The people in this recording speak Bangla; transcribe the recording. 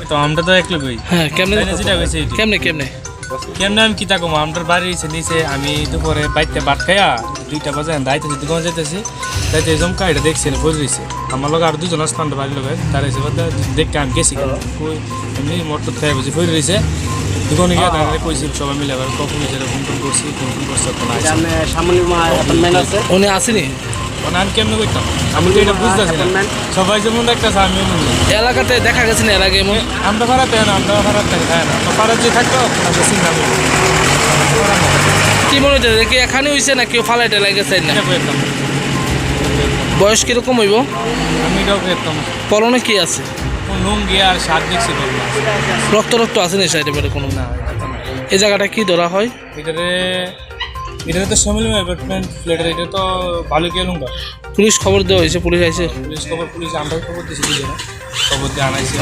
তো আমরা তো এক লোকই। হ্যাঁ কেমনে যেটা হয়েছে এটি। কেমনে কেমনে আমি কিতা কম আমার বাড়ি নিচে আমি দুপুরে বাইতে ভাত খাইয়া 2টা বাজে দাইতেছি দোকান যেতেছি তাইতে জমকা এটা দেখছি না পড়ে রয়েছে আমার লোক আর দুজন আসতাম বাড়ির লোক তার হিসেবে দেখতে আমি গেছি এমনি মোটর খাই বুঝি পড়ে রয়েছে দোকানে গিয়ে দাঁড়িয়ে কইছি সবাই মিলে আবার কখন ফোন করছি উনি আসেনি আমি কেমনে করতাম আমি তো এটা বুঝতেছি না সবাই যেমন দেখতেছে আমি এলাকাতে দেখা গেছে না এর আগে এমন আমরা ভাড়াতে না আমরা ভাড়াতে হ্যাঁ না আমরা ভাড়া যে থাকতো আমরা চিন্তা করি কি মনে হচ্ছে কি এখানে হয়েছে না কেউ ফালাইতে লাগেছে না বয়স কিরকম হইব আমি এটাও করতাম পরনে কি আছে লুঙ্গি আর শার্ট দেখছি রক্ত আছে না সাইডে বেড়ে কোনো না এই জায়গাটা কি ধরা হয় এটারে তো সামিল অ্যাপার্টমেন্ট ফ্ল্যাটের এটা তো ভালো কি লুঙ্গা পুলিশ খবর দেওয়া হয়েছে পুলিশ আইছে পুলিশ আমরা খবর দিয়েছি খবর দিয়ে আনাইছি